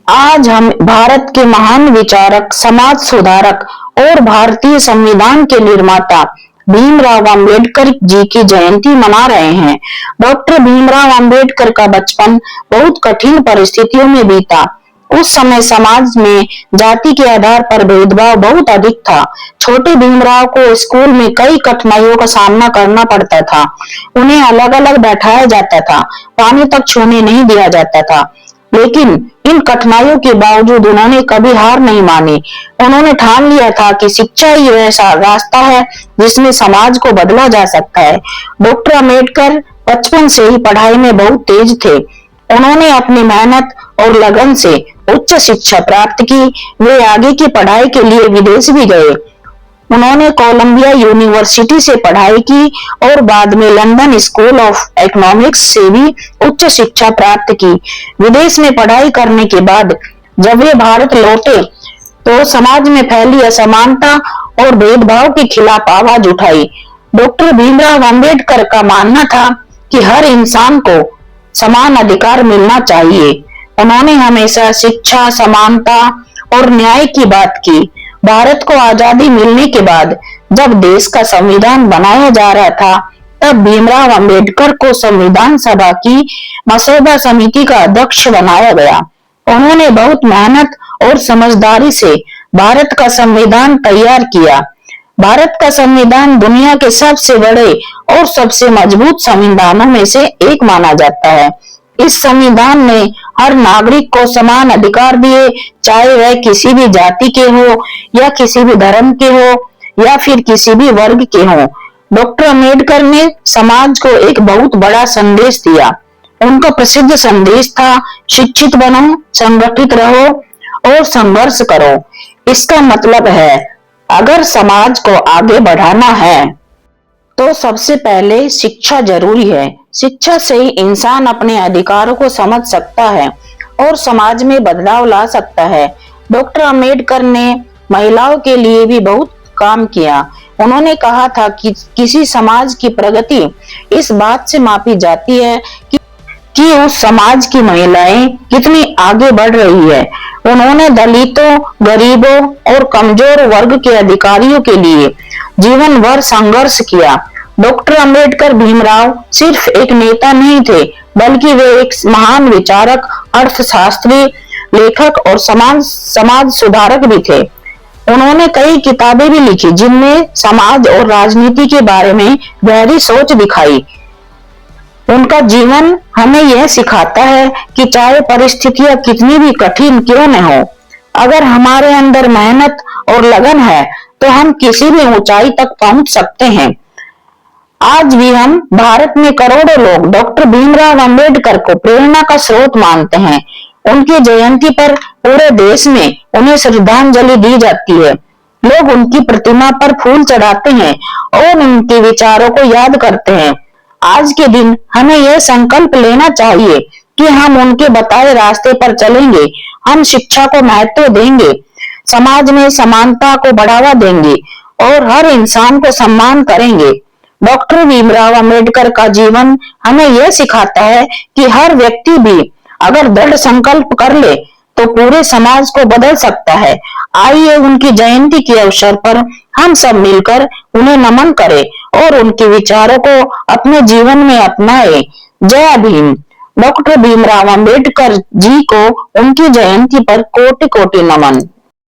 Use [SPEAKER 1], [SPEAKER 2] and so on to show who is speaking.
[SPEAKER 1] आज हम भारत के महान विचारक, समाज सुधारक और भारतीय संविधान के निर्माता भीमराव अंबेडकर जी की जयंती मना रहे हैं। डॉक्टर भीमराव अंबेडकर का बचपन बहुत कठिन परिस्थितियों में बीता। उस समय समाज में जाति के आधार पर भेदभाव बहुत अधिक था। छोटे भीमराव को स्कूल में कई कठिनाइयों का सामना करना पड़ता था। उन्हें अलग अलग बैठाया जाता था, पानी तक छूने नहीं दिया जाता था। लेकिन इन कठिनाइयों के बावजूद उन्होंने कभी हार नहीं मानी। उन्होंने ठान लिया था कि शिक्षा ही ऐसा रास्ता है जिसमें समाज को बदला जा सकता है। डॉक्टर अम्बेडकर बचपन से ही पढ़ाई में बहुत तेज थे। उन्होंने अपनी मेहनत और लगन से उच्च शिक्षा प्राप्त की। वे आगे की पढ़ाई के लिए विदेश भी गए। उन्होंने कोलंबिया यूनिवर्सिटी से पढ़ाई की और बाद में लंदन स्कूल ऑफ इकोनॉमिक्स से भी उच्च शिक्षा प्राप्त की। विदेश में पढ़ाई करने के बाद जब वे भारत लौटे तो समाज में फैली असमानता और भेदभाव के खिलाफ आवाज उठाई। डॉक्टर भीमराव अंबेडकर का मानना था कि हर इंसान को समान अधिकार मिलना चाहिए। उन्होंने हमेशा शिक्षा, समानता और न्याय की बात की। भारत को आजादी मिलने के बाद जब देश का संविधान बनाया जा रहा था, तब भीमराव अंबेडकर को संविधान सभा की मसौदा समिति का अध्यक्ष बनाया गया। उन्होंने बहुत मेहनत और समझदारी से भारत का संविधान तैयार किया। भारत का संविधान दुनिया के सबसे बड़े और सबसे मजबूत संविधानों में से एक माना जाता है। इस संविधान ने हर नागरिक को समान अधिकार दिए, चाहे वह किसी भी जाति के हो या किसी भी धर्म के हो या फिर किसी भी वर्ग के हो। डॉक्टर अम्बेडकर ने समाज को एक बहुत बड़ा संदेश दिया। उनका प्रसिद्ध संदेश था, शिक्षित बनो, संगठित रहो और संघर्ष करो। इसका मतलब है, अगर समाज को आगे बढ़ाना है तो सबसे पहले शिक्षा जरूरी है। शिक्षा से ही इंसान अपने अधिकारों को समझ सकता है और समाज में बदलाव ला सकता है। डॉक्टर अम्बेडकर ने महिलाओं के लिए भी बहुत काम किया। उन्होंने कहा था कि किसी समाज की प्रगति इस बात से मापी जाती है कि उस समाज की महिलाएं कितनी आगे बढ़ रही है। उन्होंने दलितों, गरीबों और कमजोर वर्ग के अधिकारियों के लिए जीवन भर संघर्ष किया। डॉक्टर अम्बेडकर भीमराव सिर्फ एक नेता नहीं थे, बल्कि वे एक महान विचारक, अर्थशास्त्री, लेखक और समाज सुधारक भी थे। उन्होंने कई किताबें भी लिखी जिनमें समाज और राजनीति के बारे में गहरी सोच दिखाई। उनका जीवन हमें यह सिखाता है कि चाहे परिस्थितियां कितनी भी कठिन क्यों न हो, अगर हमारे अंदर मेहनत और लगन है तो हम किसी भी ऊंचाई तक पहुंच सकते हैं। आज भी हम भारत में करोड़ों लोग डॉक्टर भीमराव अंबेडकर को प्रेरणा का स्रोत मानते हैं। उनकी जयंती पर पूरे देश में उन्हें श्रद्धांजलि दी जाती है। लोग उनकी प्रतिमा पर फूल चढ़ाते हैं और उनके विचारों को याद करते हैं। आज के दिन हमें यह संकल्प लेना चाहिए कि हम उनके बताए रास्ते पर चलेंगे। हम शिक्षा को महत्व देंगे, समाज में समानता को बढ़ावा देंगे और हर इंसान को सम्मान करेंगे। डॉक्टर भीमराव अंबेडकर का जीवन हमें यह सिखाता है कि हर व्यक्ति भी अगर दृढ़ संकल्प कर ले तो पूरे समाज को बदल सकता है। आइए उनकी जयंती के अवसर पर हम सब मिलकर उन्हें नमन करें और उनके विचारों को अपने जीवन में अपनाएं। जय भीम। डॉक्टर भीमराव अंबेडकर जी को उनकी जयंती पर कोटि कोटि नमन।